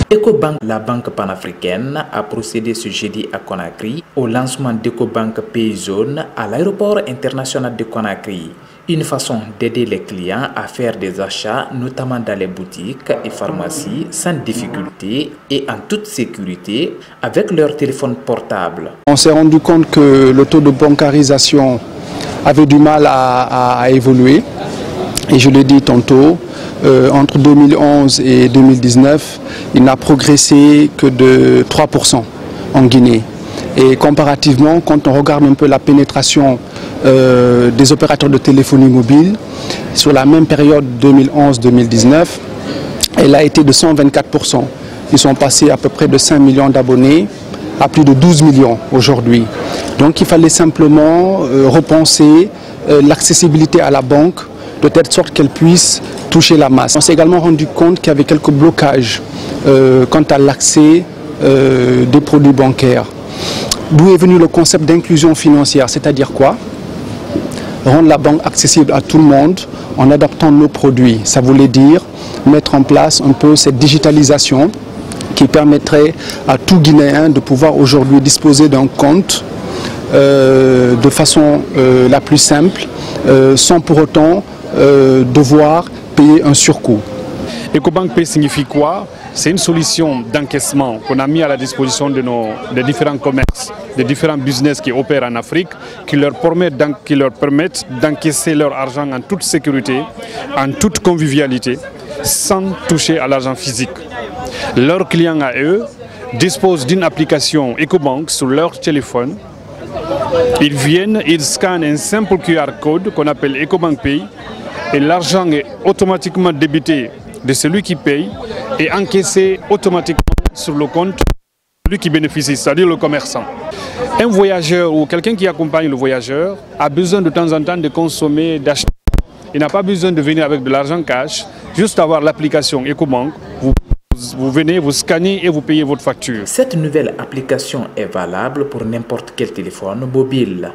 Ecobank, la banque panafricaine, a procédé ce jeudi à Conakry au lancement d'Ecobank Payzone à l'aéroport international de Conakry. Une façon d'aider les clients à faire des achats, notamment dans les boutiques et pharmacies, sans difficulté et en toute sécurité avec leur téléphone portable. On s'est rendu compte que le taux de bancarisation avait du mal à évoluer. Et je l'ai dit tantôt, entre 2011 et 2019, il n'a progressé que de 3% en Guinée. Et comparativement, quand on regarde un peu la pénétration des opérateurs de téléphonie mobile, sur la même période 2011-2019, elle a été de 124%. Ils sont passés à peu près de 5 millions d'abonnés à plus de 12 millions aujourd'hui. Donc il fallait simplement repenser l'accessibilité à la banque de telle sorte qu'elle puisse toucher la masse. On s'est également rendu compte qu'il y avait quelques blocages quant à l'accès des produits bancaires. D'où est venu le concept d'inclusion financière, c'est-à-dire quoi? Rendre la banque accessible à tout le monde en adaptant nos produits. Ça voulait dire mettre en place un peu cette digitalisation qui permettrait à tout Guinéen de pouvoir aujourd'hui disposer d'un compte de façon la plus simple, sans pour autant devoir payer un surcoût. Ecobank Pay signifie quoi? C'est une solution d'encaissement qu'on a mis à la disposition des différents commerces, des différents business qui opèrent en Afrique, qui leur permettent d'encaisser leur argent en toute sécurité, en toute convivialité, sans toucher à l'argent physique. Leurs clients à eux disposent d'une application Ecobank sur leur téléphone. Ils viennent, ils scannent un simple QR code qu'on appelle Ecobank Pay et l'argent est automatiquement débité de celui qui paye et encaissé automatiquement sur le compte de celui qui bénéficie, c'est-à-dire le commerçant. Un voyageur ou quelqu'un qui accompagne le voyageur a besoin de temps en temps de consommer, d'acheter. Il n'a pas besoin de venir avec de l'argent cash, juste avoir l'application Ecobank. Vous venez, vous scannez et vous payez votre facture. Cette nouvelle application est valable pour n'importe quel téléphone mobile.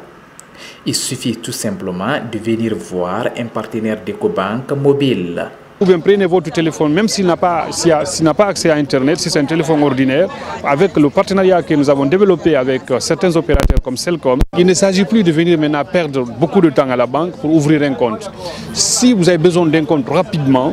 Il suffit tout simplement de venir voir un partenaire d'Ecobank mobile. Vous prenez votre téléphone, même s'il n'a pas accès à Internet, si c'est un téléphone ordinaire, avec le partenariat que nous avons développé avec certains opérateurs comme Celcom, il ne s'agit plus de venir maintenant perdre beaucoup de temps à la banque pour ouvrir un compte. Si vous avez besoin d'un compte rapidement,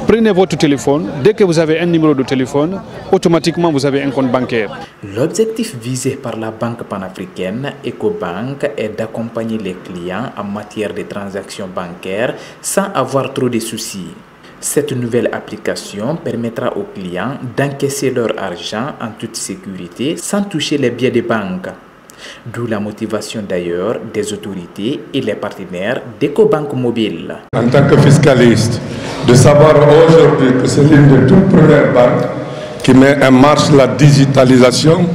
prenez votre téléphone, dès que vous avez un numéro de téléphone, automatiquement vous avez un compte bancaire. L'objectif visé par la banque panafricaine Ecobank est d'accompagner les clients en matière de transactions bancaires sans avoir trop de soucis. Cette nouvelle application permettra aux clients d'encaisser leur argent en toute sécurité sans toucher les billets de banque. D'où la motivation d'ailleurs des autorités et les partenaires d'Ecobank Mobile. En tant que fiscaliste, de savoir aujourd'hui que c'est l'une des toutes premières banques qui met en marche la digitalisation,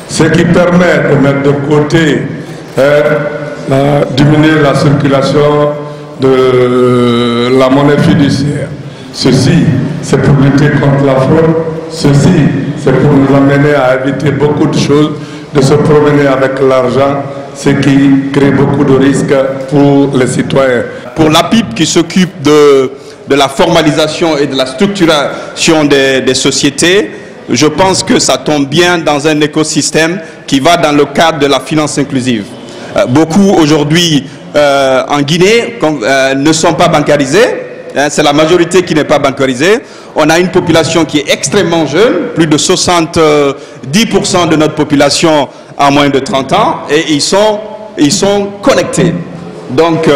ce qui permet de mettre de côté, diminuer la circulation de la monnaie fiduciaire. Ceci, c'est pour lutter contre la fraude. Ceci, c'est pour nous amener à éviter beaucoup de choses, de se promener avec l'argent, ce qui crée beaucoup de risques pour les citoyens. Pour l'APIP qui s'occupe de la formalisation et de la structuration des sociétés, je pense que ça tombe bien dans un écosystème qui va dans le cadre de la finance inclusive. Beaucoup aujourd'hui en Guinée ne sont pas bancarisés. C'est la majorité qui n'est pas bancarisée. On a une population qui est extrêmement jeune, plus de 70% de notre population a moins de 30 ans et ils sont connectés. Donc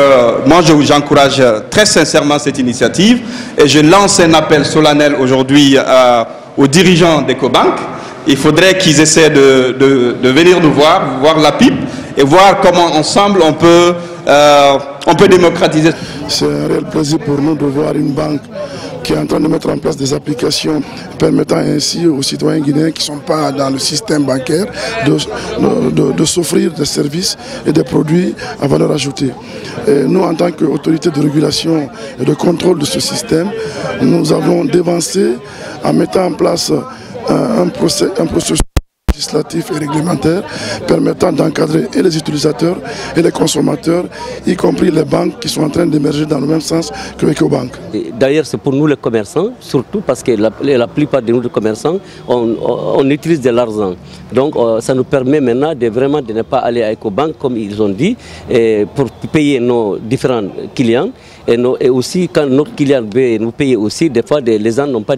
moi j'encourage très sincèrement cette initiative et je lance un appel solennel aujourd'hui aux dirigeants d'Ecobank. Il faudrait qu'ils essaient de venir nous voir l'APIP et voir comment ensemble on peut démocratiser. C'est un réel plaisir pour nous de voir une banque qui est en train de mettre en place des applications permettant ainsi aux citoyens guinéens qui ne sont pas dans le système bancaire de s'offrir des services et des produits à valeur ajoutée. Et nous, en tant qu'autorité de régulation et de contrôle de ce système, nous avons dévancé en mettant en place un processus législatifs et réglementaires permettant d'encadrer et les utilisateurs et les consommateurs, y compris les banques qui sont en train d'émerger dans le même sens que EcoBank. D'ailleurs, c'est pour nous les commerçants, surtout parce que la plupart de nous les commerçants, on utilise de l'argent. Donc ça nous permet maintenant de vraiment de ne pas aller à EcoBank, comme ils ont dit, pour payer nos différents clients. Et aussi, quand nos clients veulent nous payer aussi, des fois, les gens n'ont pas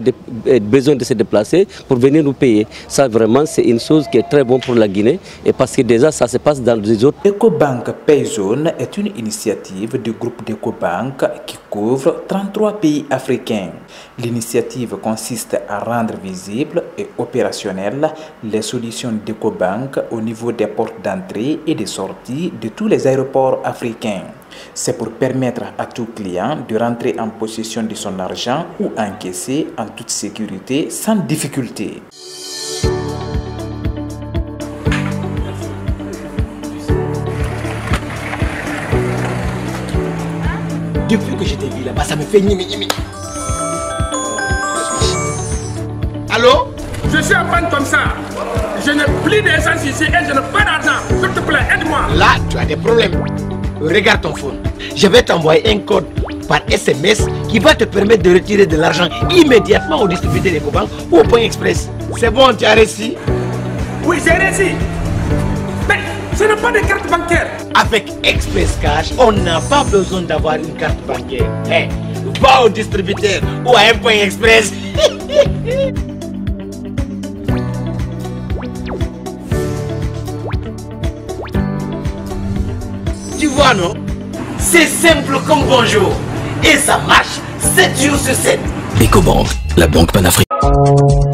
besoin de se déplacer pour venir nous payer. Ça, vraiment, c'est une chose qui est très bonne pour la Guinée. Et parce que déjà, ça se passe dans les autres. EcoBank Payzone est une initiative du groupe d'EcoBank qui couvre 33 pays africains. L'initiative consiste à rendre visibles et opérationnelles les solutions d'EcoBank au niveau des portes d'entrée et de sortie de tous les aéroports africains. C'est pour permettre à tout client de rentrer en possession de son argent ou encaisser en toute sécurité sans difficulté. Depuis que je t'ai vu là-bas, ça me fait nimi. Allô? Je suis en panne comme ça. Je n'ai plus d'essence ici et je n'ai pas d'argent. S'il te plaît, aide-moi. Là, tu as des problèmes. Regarde ton phone. Je vais t'envoyer un code par SMS qui va te permettre de retirer de l'argent immédiatement au distributeur d'EcoBank ou au point express. C'est bon, tu as réussi? Oui, j'ai réussi. Mais je n'ai pas de carte bancaire. Avec Express Cash, on n'a pas besoin d'avoir une carte bancaire. Hey, va au distributeur ou à un point express. Tu vois, non? C'est simple comme bonjour. Et ça marche 7 jours sur 7. EcoBank, la banque panafricaine.